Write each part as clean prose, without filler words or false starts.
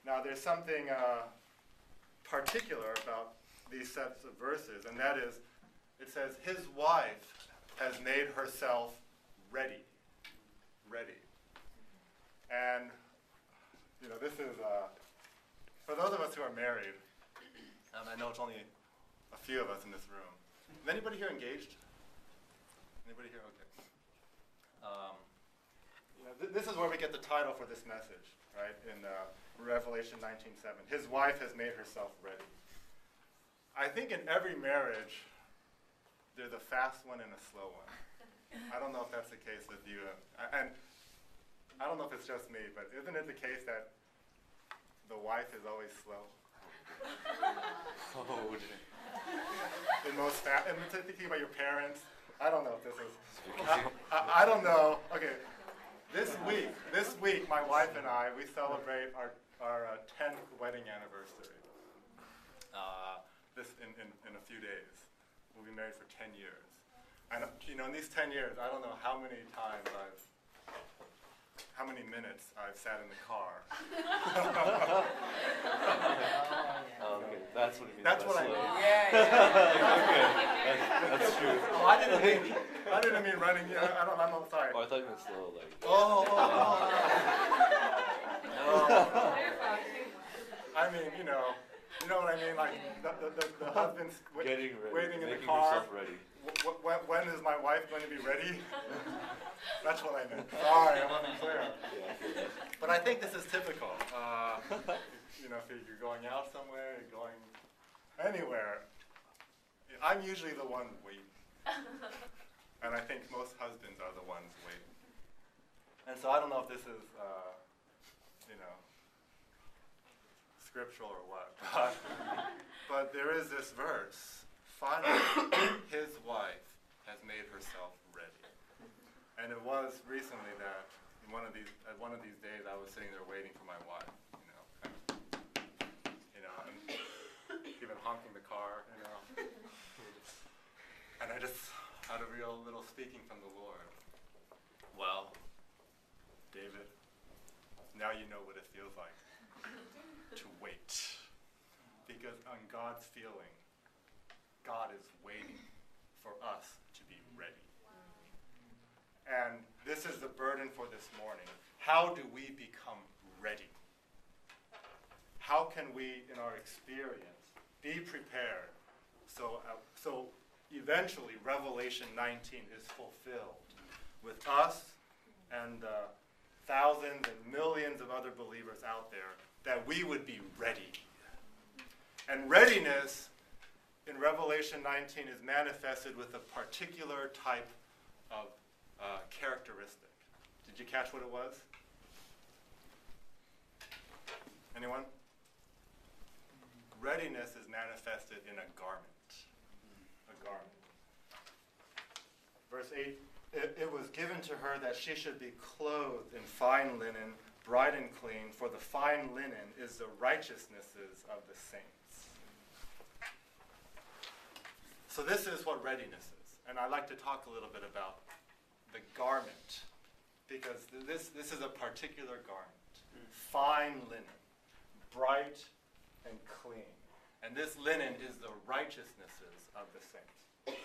Now there's something particular about these sets of verses, and that is, it says, his wife has made herself ready. Ready. And, this is, for those of us who are married, and I know it's only a few of us in this room. Is anybody here engaged? Anybody here? Okay. This is where we get the title for this message, right? In Revelation 19:7. His wife has made herself ready. I think in every marriage, there's a fast one and a slow one. I don't know if that's the case with you. And I don't know if it's just me, but isn't it the case that the wife is always slow? In most and thinking about your parents, I don't know if this is. I don't know. Okay, this week, my wife and I, we celebrate our 10th wedding anniversary. This in a few days, we'll be married for 10 years. And in these 10 years, I don't know how many minutes I've sat in the car. Okay, that's what it means. That's what I mean. Yeah. Okay, that's true. Oh, I didn't mean running. I'm sorry. Oh, I thought you meant slow, like. I mean, you know what I mean? Like the husband's waiting in the car. Making yourself ready. When is my wife going to be ready? That's what I meant. Sorry, I wasn't clear. Yeah. But I think this is typical. If you're going out somewhere, you're going anywhere, I'm usually the one waiting. And I think most husbands are the ones waiting. And so I don't know if this is, scriptural or what. But there is this verse. Finally, his wife has made herself ready. And it was recently that at one of these days I was sitting there waiting for my wife, and even honking the car, And I just had a real little speaking from the Lord. Well, David, now you know what it feels like to wait. Because on God's feeling, God is waiting for us to be ready. And this is the burden for this morning. How do we become ready? How can we, in our experience, be prepared so eventually Revelation 19 is fulfilled with us and thousands and millions of other believers out there, that we would be ready. And readiness in Revelation 19 is manifested with a particular type of characteristic. Did you catch what it was? Anyone? Readiness is manifested in a garment. A garment. Verse 8, it was given to her that she should be clothed in fine linen, bright and clean, for the fine linen is the righteousnesses of the saints. So this is what readiness is. And I'd like to talk a little bit about the garment, because this is a particular garment. Fine linen, bright and clean. And this linen is the righteousnesses of the saints.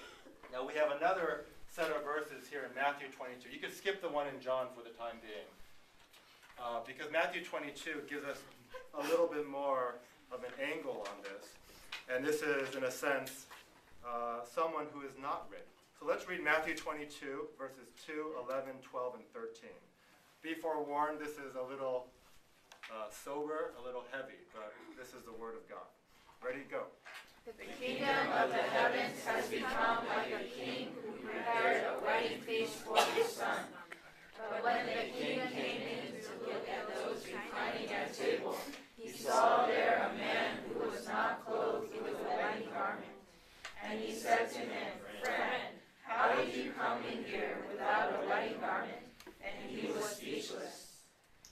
Now we have another set of verses here in Matthew 22. You could skip the one in John for the time being, because Matthew 22 gives us a little bit more of an angle on this. And this is, in a sense, someone who is not ready. So let's read Matthew 22, verses 2, 11, 12, and 13. Be forewarned, this is a little sober, a little heavy, but this is the Word of God. Ready, go. The kingdom of the heavens has become like a king who prepared a wedding feast for his son. But when the king came in to look at those reclining at table, he saw there a man who was not clothed with a wedding garment. And he said to him, Friend, how did you come in here without a wedding garment? And he was speechless.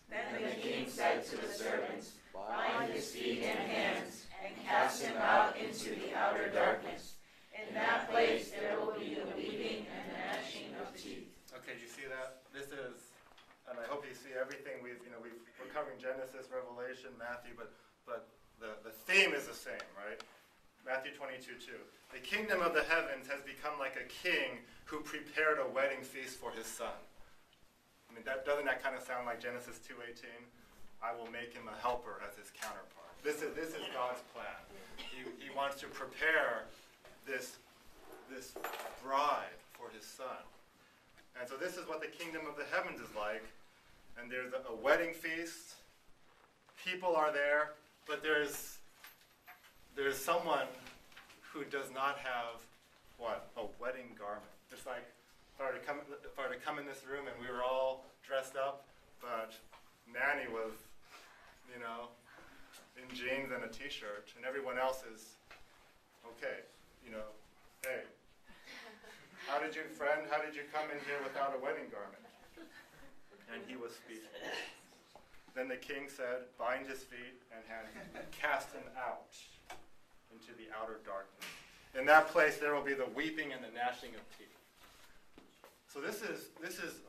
Then the king said to the servants, Bind his feet and hands, and cast him out into the outer darkness. In that place there will be the weeping and the gnashing of teeth. Okay, do you see that? This is, and I hope you see everything we're covering Genesis, Revelation, translation, Matthew, but the theme is the same, right? Matthew 22:2. The kingdom of the heavens has become like a king who prepared a wedding feast for his son. I mean, doesn't that kind of sound like Genesis 2:18? I will make him a helper as his counterpart. This is God's plan. He wants to prepare this bride for his son. And so this is what the kingdom of the heavens is like. And there's a wedding feast. People are there, but there's someone who does not have what? A wedding garment. It's like if I were to come in this room and we were all dressed up, but Nanny was, in jeans and a t-shirt, and everyone else is okay, hey, how did you come in here without a wedding garment? And he was speechless. Then the king said, bind his feet and hands, cast him out into the outer darkness. In that place there will be the weeping and the gnashing of teeth. So this is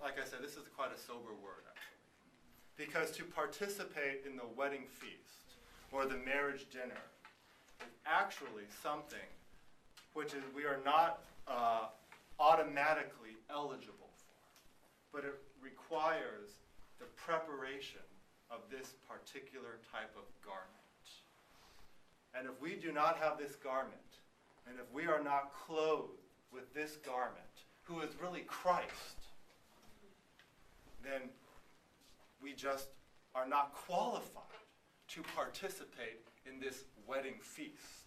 like I said, this is quite a sober word, actually. Because to participate in the wedding feast or the marriage dinner is actually something which is we are not automatically eligible for, but it requires the preparation of this particular type of garment. And if we do not have this garment, and if we are not clothed with this garment, who is really Christ, then we just are not qualified to participate in this wedding feast.